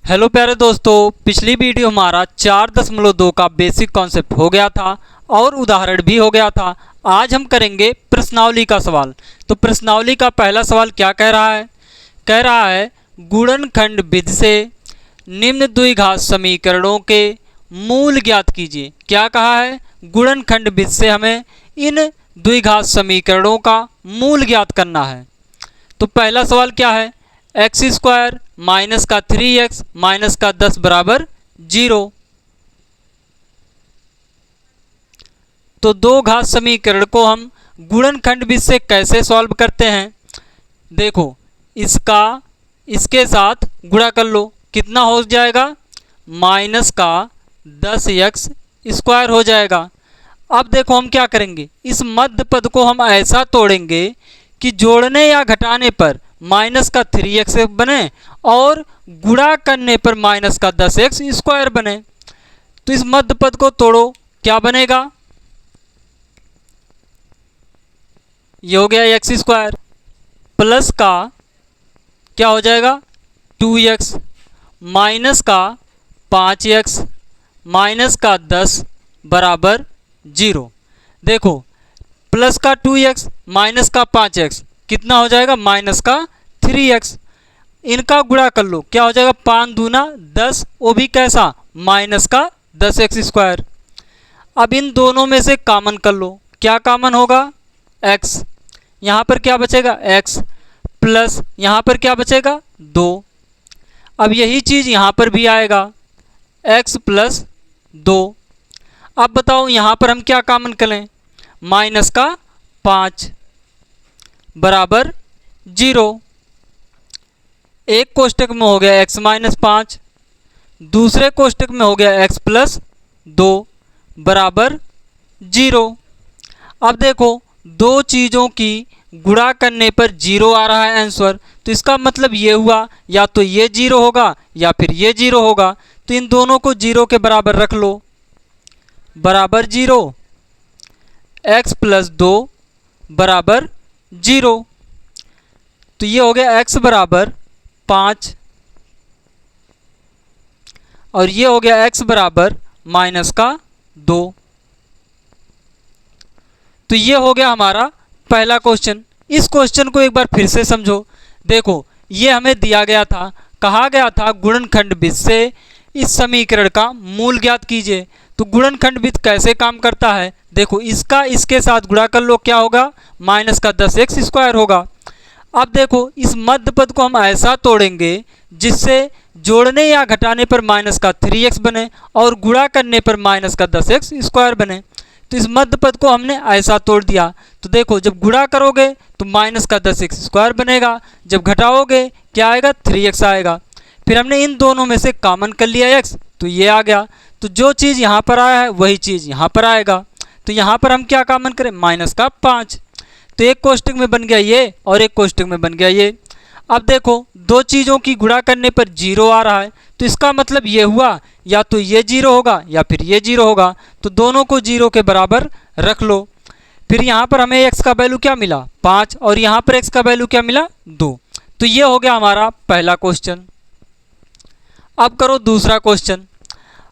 Hello प्यारे दोस्तों, पिछली वीडियो हमारा 4.2 का बेसिक कॉन्सेप्ट हो गया था और उदाहरण भी हो गया था। आज हम करेंगे प्रश्नावली का सवाल। तो प्रश्नावली का पहला सवाल क्या कह रहा है? कह रहा है गुणनखंड विधि से निम्न द्विघात समीकरणों के मूल ज्ञात कीजिए। क्या कहा है? गुणनखंड विधि से हमें इन द्विघात समीकरणों का मूल ज्ञात करना है। तो पहला सवाल क्या है? एक्स स्क्वायर माइनस का 3x माइनस का 10 बराबर 0। तो दो घात समीकरण को हम गुणनखंड विधि से कैसे सॉल्व करते हैं? देखो, इसका इसके साथ गुणा कर लो, कितना हो जाएगा? माइनस का 10x स्क्वायर हो जाएगा। अब देखो हम क्या करेंगे, इस मध्य पद को हम ऐसा तोड़ेंगे कि जोड़ने या घटाने पर माइनस का 3x बने और गुणा करने पर माइनस का 10x स्क्वायर बने। तो इस मध्य पद को तोड़ो, क्या बनेगा? ये हो गया x स्क्वायर प्लस का क्या हो जाएगा 2x माइनस का 5x माइनस का 10 बराबर 0। देखो, प्लस का 2x माइनस का 5x कितना हो जाएगा? माइनस का 3x। इनका गुणा कर लो, क्या हो जाएगा? 5 दूना 10, वो भी कैसा? माइनस का 10x स्क्वायर। अब इन दोनों में से कॉमन कर लो, क्या कॉमन होगा? x। यहाँ पर क्या बचेगा? x प्लस यहाँ पर क्या बचेगा? 2। अब यही चीज़ यहाँ पर भी आएगा, x प्लस 2। अब बताओ यहाँ पर हम क्या कॉमन करें? माइनस का 5 बराबर 0। एक कोष्टक में हो गया x माइनस 5, दूसरे कोष्टक में हो गया x प्लस 2 बराबर 0। अब देखो, दो चीज़ों की गुणा करने पर 0 आ रहा है आंसर, तो इसका मतलब ये हुआ या तो ये 0 होगा या फिर ये 0 होगा। तो इन दोनों को 0 के बराबर रख लो, बराबर 0। x प्लस 2 बराबर 0। तो ये हो गया x बराबर 5 और ये हो गया x बराबर माइनस का 2। तो ये हो गया हमारा पहला क्वेश्चन। इस क्वेश्चन को एक बार फिर से समझो। देखो, ये हमें दिया गया था, कहा गया था गुणनखंड विधि से इस समीकरण का मूल ज्ञात कीजिए। तो गुणनखंड विधि कैसे काम करता है? देखो, इसका इसके साथ गुणा कर लो, क्या होगा? माइनस का 10x स्क्वायर होगा। अब देखो, इस मध्य पद को हम ऐसा तोड़ेंगे जिससे जोड़ने या घटाने पर माइनस का 3x बने और गुणा करने पर माइनस का 10x स्क्वायर बने। तो इस मध्य पद को हमने ऐसा तोड़ दिया। तो देखो, जब गुणा करोगे तो माइनस का 10x स्क्वायर बनेगा, जब घटाओगे क्या आएगा? 3x आएगा। फिर हमने इन दोनों में से कॉमन कर लिया x, तो ये आ गया। तो जो चीज़ यहाँ पर आया है वही चीज़ यहाँ पर आएगा। तो यहाँ पर हम क्या कॉमन करें? माइनस का 5। तो एक कोष्टक में बन गया ये और एक कोष्टक में बन गया ये। अब देखो, दो चीज़ों की गुणा करने पर 0 आ रहा है, तो इसका मतलब ये हुआ या तो ये 0 होगा या फिर ये 0 होगा। तो दोनों को 0 के बराबर रख लो। फिर यहाँ पर हमें x का वैल्यू क्या मिला? 5 और यहाँ पर x का वैल्यू क्या मिला? 2। तो ये हो गया हमारा पहला क्वेश्चन। अब करो दूसरा क्वेश्चन।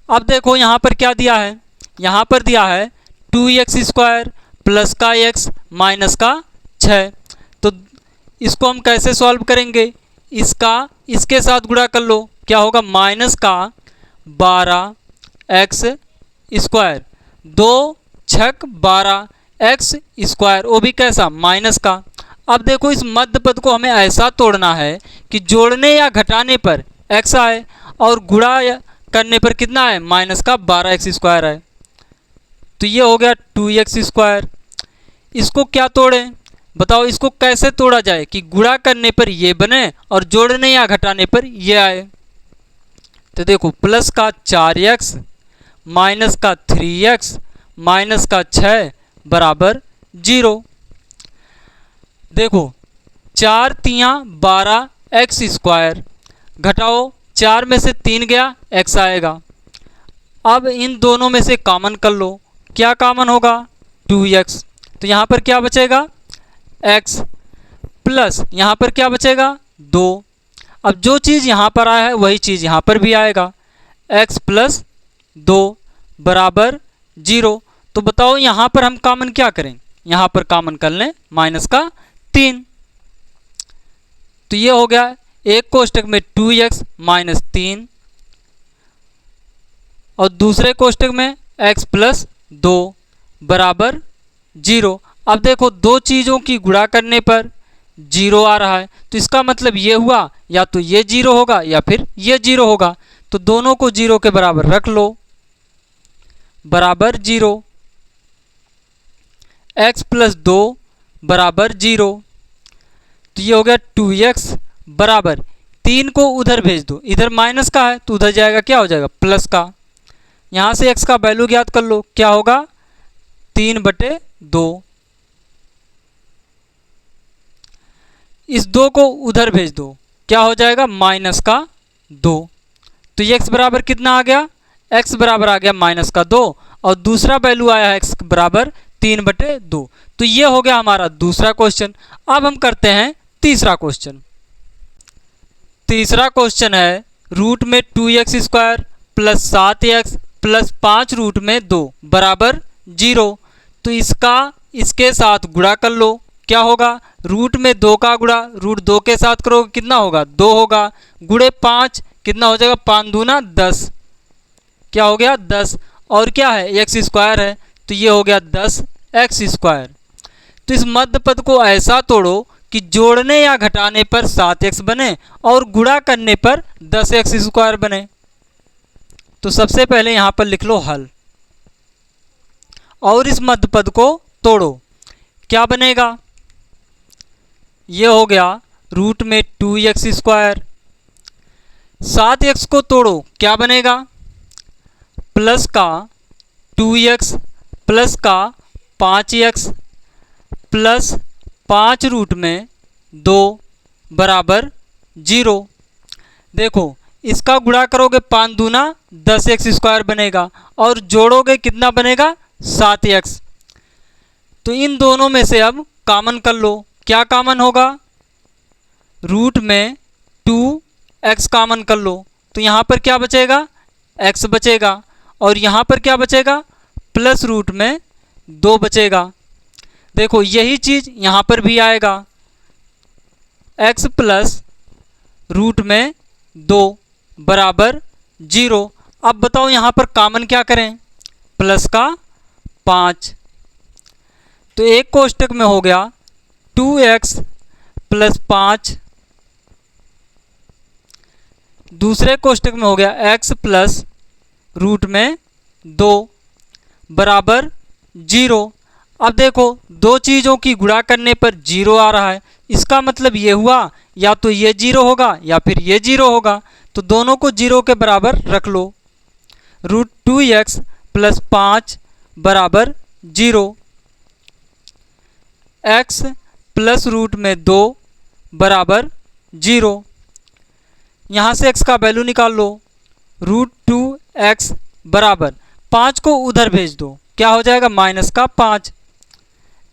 अब देखो यहाँ पर क्या दिया है? यहाँ पर दिया है 2x स्क्वायर प्लस का x माइनस का 6। तो इसको हम कैसे सॉल्व करेंगे? इसका इसके साथ गुणा कर लो, क्या होगा? माइनस का 12x स्क्वायर, 2 छक 12x स्क्वायर, वो भी कैसा? माइनस का। अब देखो, इस मध्य पद को हमें ऐसा तोड़ना है कि जोड़ने या घटाने पर x आए और गुणा करने पर कितना है? माइनस का 12x स्क्वायर है। तो ये हो गया 2x स्क्वायर। इसको क्या तोड़ें? बताओ, इसको कैसे तोड़ा जाए कि गुणा करने पर ये बने और जोड़ने या घटाने पर ये आए? तो देखो, प्लस का 4x माइनस का 3x माइनस का 6 बराबर 0। देखो, 4 तियाँ 12x स्क्वायर, घटाओ 4 में से 3 गया, x आएगा। अब इन दोनों में से कॉमन कर लो, क्या कॉमन होगा? 2x। तो यहाँ पर क्या बचेगा? x प्लस यहाँ पर क्या बचेगा? 2। अब जो चीज़ यहाँ पर आया है वही चीज़ यहाँ पर भी आएगा, x प्लस 2 बराबर 0। तो बताओ यहाँ पर हम कॉमन क्या करें, यहाँ पर कॉमन कर लें माइनस का 3। तो ये हो गया एक कोष्टक में 2x माइनस 3 और दूसरे कोष्टक में x प्लस 2 बराबर 0। अब देखो दो चीज़ों की गुणा करने पर 0 आ रहा है, तो इसका मतलब ये हुआ या तो ये 0 होगा या फिर ये 0 होगा। तो दोनों को 0 के बराबर रख लो, बराबर 0, x प्लस 2 बराबर 0। तो ये हो गया 2x बराबर 3 को उधर भेज दो, इधर माइनस का है तो उधर जाएगा क्या हो जाएगा प्लस का। यहाँ से x का वैल्यू ज्ञात कर लो, क्या होगा 3/2। इस 2 को उधर भेज दो, क्या हो जाएगा माइनस का 2। तो ये x बराबर कितना आ गया, x बराबर आ गया माइनस का 2 और दूसरा वैल्यू आया है x बराबर 3/2। तो ये हो गया हमारा दूसरा क्वेश्चन। अब हम करते हैं तीसरा क्वेश्चन। तीसरा क्वेश्चन है रूट में 2x square plus 7x plus 5 root में 2 बराबर 0। तो इसके साथ गुणा कर लो, क्या होगा रूट में 2 का गुणा रूट 2 के साथ करोगे कितना होगा 2 होगा, गुणे 5 कितना हो जाएगा 5 दूना 10, क्या हो गया 10। और क्या है एक्स स्क्वायर है तो ये हो गया 10x स्क्वायर। तो इस मध्य पद को ऐसा तोड़ो कि जोड़ने या घटाने पर 7x बने और गुणा करने पर 10x स्क्वायर बने। तो सबसे पहले यहाँ पर लिख लो हल और इस मध्य पद को तोड़ो, क्या बनेगा, ये हो गया रूट में 2x स्क्वायर। 7x को तोड़ो क्या बनेगा, प्लस का 2x प्लस का 5x प्लस 5 रूट में 2 बराबर 0। देखो इसका गुणा करोगे 5 दूना 10x स्क्वायर बनेगा और जोड़ोगे कितना बनेगा 7x। तो इन दोनों में से अब कॉमन कर लो, क्या कॉमन होगा रूट में 2x कॉमन कर लो। तो यहाँ पर क्या बचेगा x बचेगा और यहाँ पर क्या बचेगा प्लस रूट में 2 बचेगा। देखो यही चीज़ यहाँ पर भी आएगा x प्लस रूट में 2 बराबर 0। अब बताओ यहाँ पर कॉमन क्या करें, प्लस का 5। तो एक कोष्टक में हो गया 2x प्लस 5, दूसरे कोष्टक में हो गया x प्लस रूट में 2 बराबर 0। अब देखो दो चीज़ों की गुणा करने पर 0 आ रहा है, इसका मतलब ये हुआ या तो ये 0 होगा या फिर ये 0 होगा। तो दोनों को 0 के बराबर रख लो, रूट 2x प्लस 5 बराबर 0, x प्लस रूट में 2 बराबर 0। यहाँ से x का वैल्यू निकाल लो, रूट 2x बराबर 5 को उधर भेज दो, क्या हो जाएगा माइनस का 5।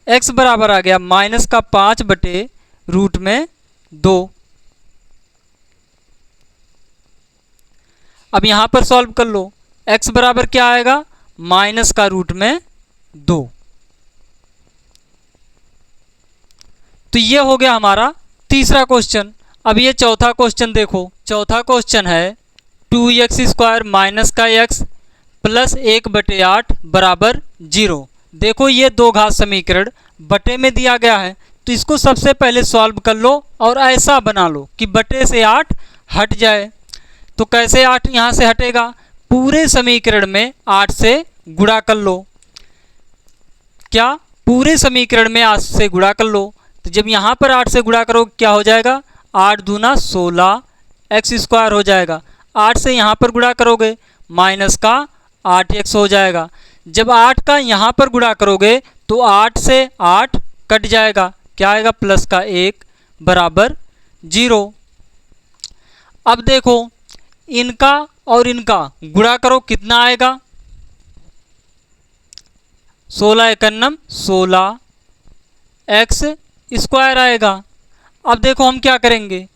x बराबर आ गया माइनस का 5 बटे रूट में 2। अब यहाँ पर सॉल्व कर लो, x बराबर क्या आएगा माइनस का रूट में 2। तो ये हो गया हमारा तीसरा क्वेश्चन। अब ये चौथा क्वेश्चन देखो, चौथा क्वेश्चन है 2x स्क्वायर माइनस का x प्लस 1/8 बराबर 0। देखो ये दो घात समीकरण बटे में दिया गया है, तो इसको सबसे पहले सॉल्व कर लो और ऐसा बना लो कि बटे से 8 हट जाए। तो कैसे 8 यहाँ से हटेगा, पूरे समीकरण में 8 से गुणा कर लो, क्या पूरे समीकरण में 8 से गुणा कर लो। तो जब यहाँ पर 8 से गुणा करो क्या हो जाएगा 8 दूना 16 x स्क्वायर हो जाएगा। 8 से यहाँ पर गुणा करोगे माइनस का 8x हो जाएगा। जब 8 का यहाँ पर गुणा करोगे तो 8 से 8 कट जाएगा, क्या आएगा प्लस का 1 बराबर 0। अब देखो इनका और इनका गुणा करो कितना आएगा, 16 एकन्नम 16 x स्क्वायर आएगा। अब देखो हम क्या करेंगे,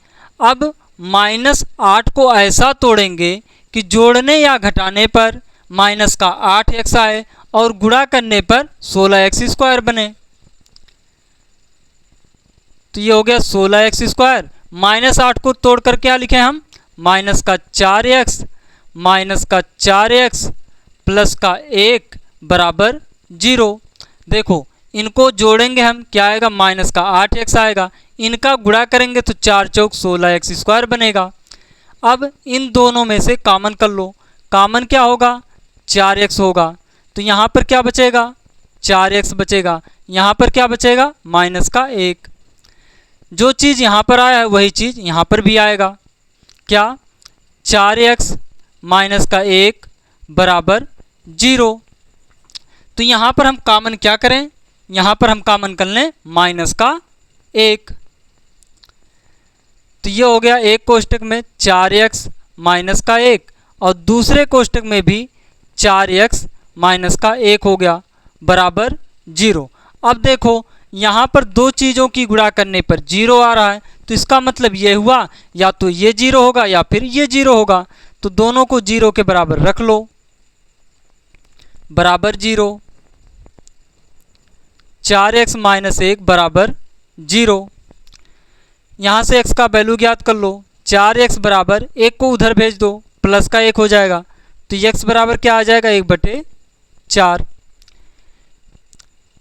अब -8 को ऐसा तोड़ेंगे कि जोड़ने या घटाने पर माइनस का 8x आए और गुणा करने पर 16x² बने। तो ये हो गया 16x²। -8 को तोड़कर क्या लिखे हम? माइनस का 4x माइनस का 4x प्लस का 1 बराबर 0। देखो इनको जोड़ेंगे हम, क्या आएगा? माइनस का 8x आएगा। इनका गुणा करेंगे तो 4 चौक 16x² बनेगा। अब इन दोनों में से कॉमन कर लो। कॉमन क्या होगा? 4x होगा। तो यहाँ पर क्या बचेगा? 4x बचेगा। यहाँ पर क्या बचेगा? माइनस का 1। जो चीज़ यहाँ पर आया है वही चीज़ यहाँ पर भी आएगा। क्या? 4x माइनस का 1 बराबर 0। तो यहाँ पर हम कॉमन क्या करें? यहाँ पर हम कॉमन कर लें माइनस का 1। तो ये हो गया एक कोष्टक में 4x माइनस का 1 और दूसरे कोष्टक में भी 4x माइनस का 1 हो गया बराबर 0। अब देखो यहाँ पर दो चीज़ों की गुणा करने पर 0 आ रहा है, तो इसका मतलब ये हुआ या तो ये 0 होगा या फिर ये 0 होगा। तो दोनों को 0 के बराबर रख लो, बराबर 0। 4x माइनस 1 बराबर 0। यहाँ से x का वैल्यू ज्ञात कर लो। 4x बराबर 1 को उधर भेज दो, प्लस का 1 हो जाएगा। तो x बराबर क्या आ जाएगा? 1/4।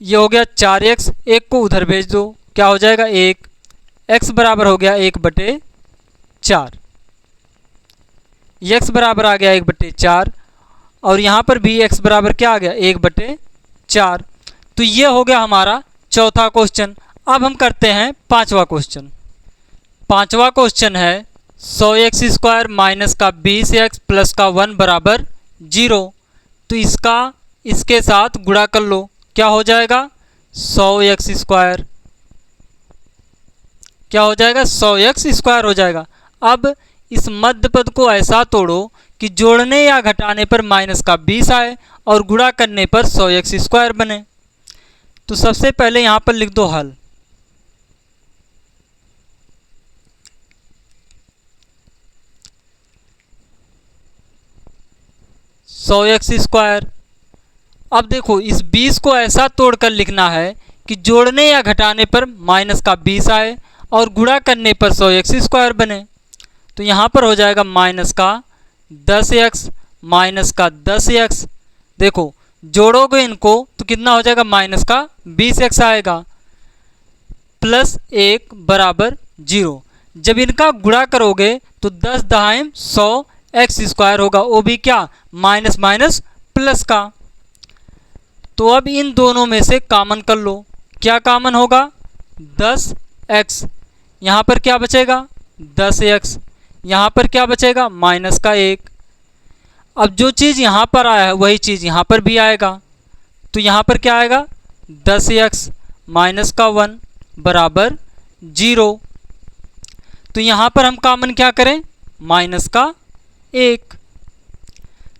ये हो गया 4x, 1 को उधर भेज दो, क्या हो जाएगा? 1। x बराबर हो गया 1/4। x बराबर आ गया 1/4 और यहाँ पर भी x बराबर क्या आ गया? 1/4। तो ये हो गया हमारा चौथा क्वेश्चन। अब हम करते हैं पांचवा क्वेश्चन। पांचवा क्वेश्चन है 100x² माइनस का 20x प्लस का 1 बराबर 0। तो इसका इसके साथ गुणा कर लो, क्या हो जाएगा? 100x²। क्या हो जाएगा? 100x² हो जाएगा। अब इस मध्य पद को ऐसा तोड़ो कि जोड़ने या घटाने पर माइनस का 20 आए और गुणा करने पर 100x² बने। तो सबसे पहले यहाँ पर लिख दो हल। सौ x²। अब देखो इस 20 को ऐसा तोड़कर लिखना है कि जोड़ने या घटाने पर माइनस का 20 आए और गुणा करने पर 100x² बने। तो यहाँ पर हो जाएगा माइनस का 10x माइनस का 10x। देखो जोड़ोगे इनको तो कितना हो जाएगा? माइनस का 20x आएगा प्लस 1 बराबर 0। जब इनका गुणा करोगे तो 10 दहाई 100x² होगा, वो भी क्या? माइनस माइनस प्लस का। तो अब इन दोनों में से कॉमन कर लो, क्या कॉमन होगा? 10x। यहाँ पर क्या बचेगा? 10x। यहाँ पर क्या बचेगा? माइनस का 1। अब जो चीज़ यहाँ पर आया है वही चीज़ यहाँ पर भी आएगा। तो यहाँ पर क्या आएगा? 10x माइनस का 1 बराबर 0। तो यहाँ पर हम कॉमन क्या करें? माइनस का 1।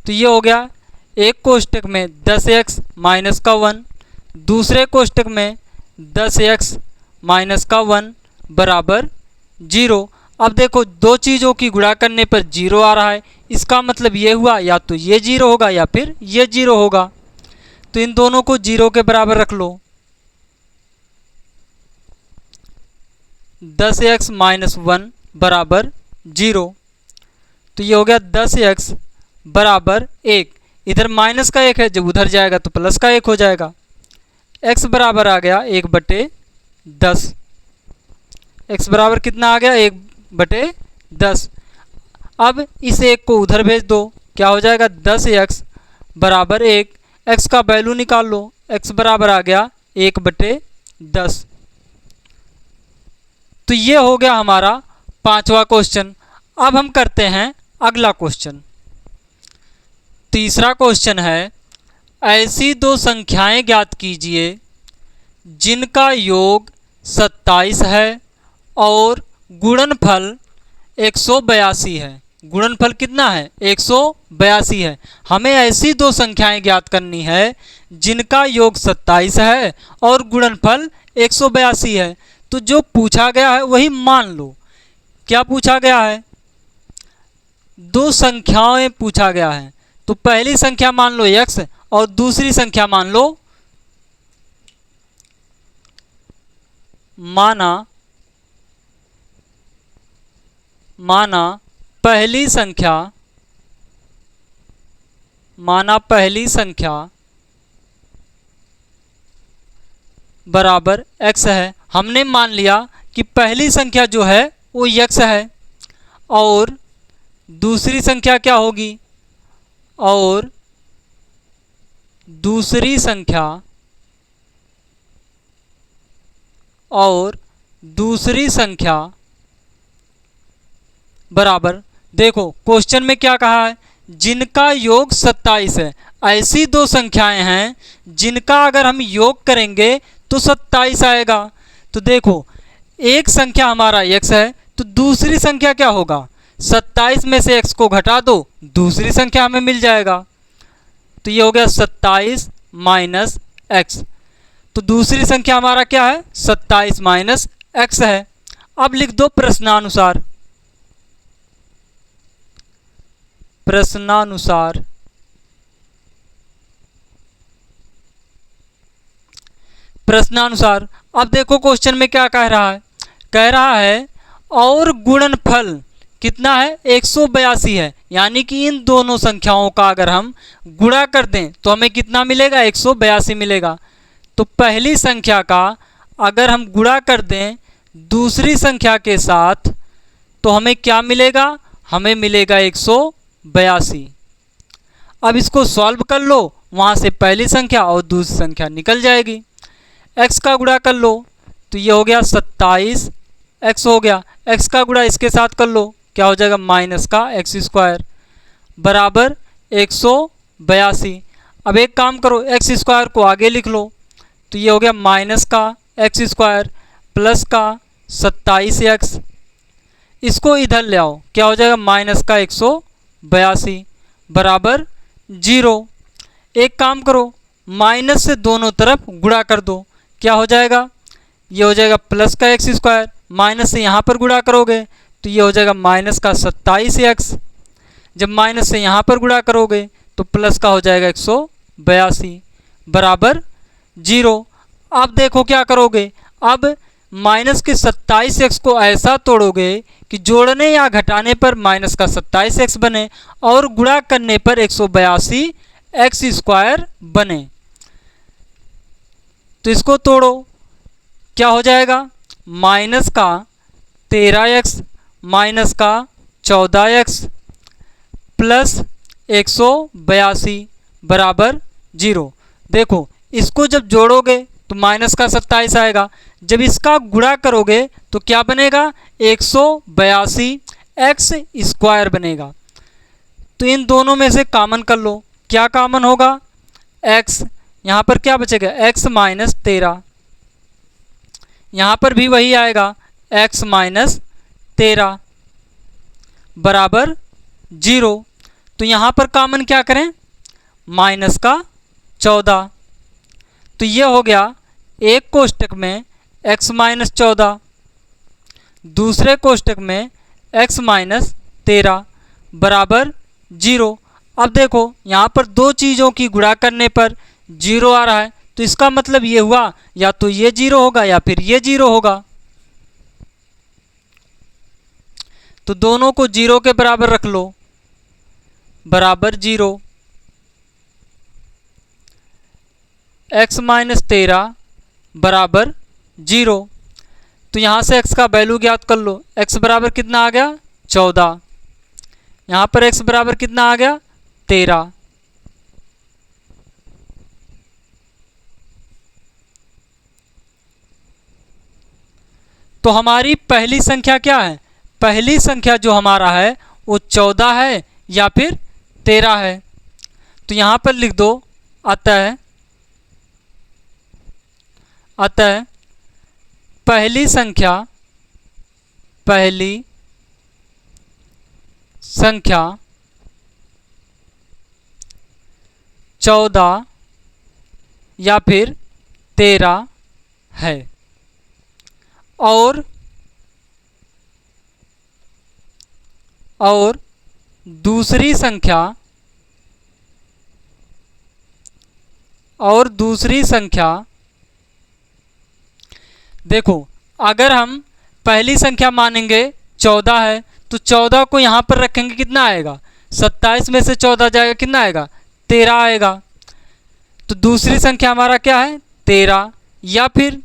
तो ये हो गया एक कोष्टक में 10x माइनस का 1, दूसरे कोष्टक में 10x माइनस का 1 बराबर 0। अब देखो दो चीज़ों की गुणा करने पर 0 आ रहा है, इसका मतलब ये हुआ या तो ये 0 होगा या फिर ये 0 होगा। तो इन दोनों को 0 के बराबर रख लो। 10x माइनस 1 बराबर 0। तो ये हो गया 10x बराबर 1। इधर माइनस का 1 है, जब उधर जाएगा तो प्लस का 1 हो जाएगा। x बराबर आ गया 1/10। x बराबर कितना आ गया? 1/10। अब इस 1 को उधर भेज दो, क्या हो जाएगा? 10x बराबर 1। x का वैल्यू निकाल लो, x बराबर आ गया 1/10। तो ये हो गया हमारा पांचवा क्वेश्चन। अब हम करते हैं अगला क्वेश्चन। तीसरा क्वेश्चन है ऐसी दो संख्याएं ज्ञात कीजिए जिनका योग 27 है और गुणनफल 182 है। गुणनफल कितना है? 182 है। हमें ऐसी दो संख्याएं ज्ञात करनी है जिनका योग 27 है और गुणनफल 182 है। तो जो पूछा गया है वही मान लो। क्या पूछा गया है? दो संख्याएं पूछा गया है, तो पहली संख्या मान लो x और दूसरी संख्या मान लो, माना पहली संख्या बराबर x है। हमने मान लिया कि पहली संख्या जो है वो x है और दूसरी संख्या क्या होगी, और दूसरी संख्या बराबर, देखो क्वेश्चन में क्या कहा है, जिनका योग 27 है। ऐसी दो संख्याएं हैं जिनका अगर हम योग करेंगे तो 27 आएगा। तो देखो एक संख्या हमारा x है, तो दूसरी संख्या क्या होगा, 27 में से x को घटा दो, दूसरी संख्या हमें मिल जाएगा। तो ये हो गया 27 माइनस x। तो दूसरी संख्या हमारा क्या है, 27 माइनस x है। अब लिख दो प्रश्नानुसार। अब देखो क्वेश्चन में क्या कह रहा है और गुणनफल कितना है, 182 है। यानी कि इन दोनों संख्याओं का अगर हम गुणा कर दें तो हमें कितना मिलेगा, 182 मिलेगा। तो पहली संख्या का अगर हम गुणा कर दें दूसरी संख्या के साथ तो हमें क्या मिलेगा, हमें मिलेगा 182। अब इसको सॉल्व कर लो, वहाँ से पहली संख्या और दूसरी संख्या निकल जाएगी। x का गुणा कर लो तो ये हो गया 27 x हो गया, x का गुणा इसके साथ कर लो, क्या हो जाएगा माइनस का x स्क्वायर बराबर 182। अब एक काम करो, x स्क्वायर को आगे लिख लो, तो ये हो गया माइनस का x स्क्वायर प्लस का 27x। इसको इधर ले आओ, क्या हो जाएगा माइनस का 182 बराबर 0। एक काम करो, माइनस से दोनों तरफ गुणा कर दो, क्या हो जाएगा, ये हो जाएगा प्लस का x स्क्वायर, माइनस से यहाँ पर गुणा करोगे तो ये हो जाएगा माइनस का 27x। जब माइनस से यहाँ पर गुणा करोगे तो प्लस का हो जाएगा 182 बराबर 0। अब देखो क्या करोगे, अब माइनस के 27x को ऐसा तोड़ोगे कि जोड़ने या घटाने पर माइनस का 27x बने और गुणा करने पर 182x स्क्वायर बने। तो इसको तोड़ो, क्या हो जाएगा, माइनस का 13x माइनस का 14x प्लस 182 बराबर 0। देखो इसको जब जोड़ोगे तो माइनस का 27 आएगा, जब इसका गुणा करोगे तो क्या बनेगा, 182x स्क्वायर बनेगा। तो इन दोनों में से कॉमन कर लो, क्या कॉमन होगा, x, यहाँ पर क्या बचेगा x माइनस 13, यहाँ पर भी वही आएगा x माइनस 13 बराबर 0। तो यहाँ पर कॉमन क्या करें, माइनस का 14। तो ये हो गया एक कोष्टक में x माइनस 14, दूसरे कोष्टक में x माइनस 13 बराबर 0। अब देखो यहाँ पर दो चीज़ों की गुणा करने पर 0 आ रहा है, तो इसका मतलब ये हुआ या तो ये 0 होगा या फिर ये 0 होगा। तो दोनों को 0 के बराबर रख लो, बराबर 0। x माइनस 13 बराबर 0। तो यहाँ से x का वैल्यू ज्ञात कर लो, x बराबर कितना आ गया 14, यहाँ पर x बराबर कितना आ गया 13। तो हमारी पहली संख्या क्या है, पहली संख्या जो हमारा है वो 14 है या फिर 13 है। तो यहाँ पर लिख दो अतः पहली संख्या 14 या फिर 13 है और दूसरी संख्या देखो, अगर हम पहली संख्या मानेंगे 14 है तो 14 को यहाँ पर रखेंगे, कितना आएगा 27 में से 14 जाएगा, कितना आएगा 13 आएगा। तो दूसरी संख्या हमारा क्या है 13। या फिर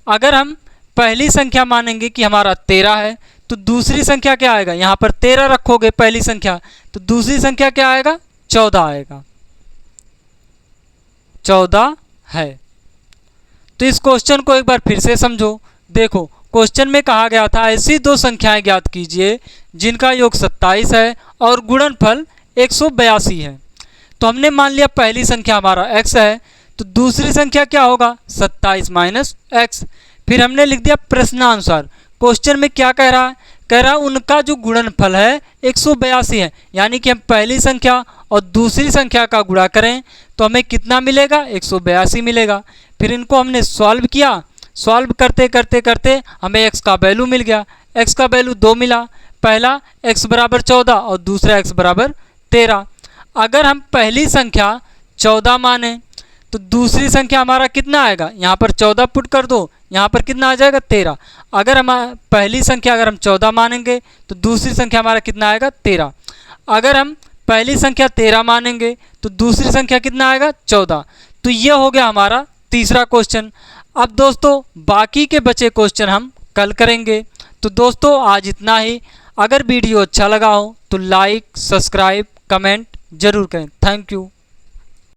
अगर हम पहली संख्या मानेंगे कि हमारा 13 है तो दूसरी संख्या क्या आएगा, यहाँ पर 13 रखोगे पहली संख्या, तो दूसरी संख्या क्या आएगा 14 आएगा, 14 है। तो इस क्वेश्चन को एक बार फिर से समझो। देखो, क्वेश्चन में कहा गया था ऐसी दो संख्याएं ज्ञात कीजिए जिनका योग 27 है और गुणनफल 182 है। तो हमने मान लिया पहली संख्या हमारा x है, तो दूसरी संख्या क्या होगा 27 माइनस x। फिर हमने लिख दिया प्रश्नानुसार। क्वेश्चन में क्या कह रहा है, कह रहा है उनका जो गुणनफल है 182 है, यानी कि हम पहली संख्या और दूसरी संख्या का गुणा करें तो हमें कितना मिलेगा 182 मिलेगा। फिर इनको हमने सॉल्व किया, सॉल्व करते करते करते हमें x का वैल्यू मिल गया। x का वैल्यू 2 मिला, पहला x बराबर 14 और दूसरा x बराबर 13। अगर हम पहली संख्या 14 माने तो दूसरी संख्या हमारा कितना आएगा, यहाँ पर 14 पुट कर दो, यहाँ पर कितना आ जाएगा 13। अगर हम पहली संख्या अगर हम 14 मानेंगे तो दूसरी संख्या हमारा कितना आएगा 13। अगर हम पहली संख्या 13 मानेंगे तो दूसरी संख्या कितना आएगा 14। तो ये हो गया हमारा तीसरा क्वेश्चन। अब दोस्तों बाकी के बचे क्वेश्चन हम कल करेंगे। तो दोस्तों आज इतना ही। अगर वीडियो अच्छा लगा हो तो लाइक, सब्सक्राइब, कमेंट जरूर करें। Thank you.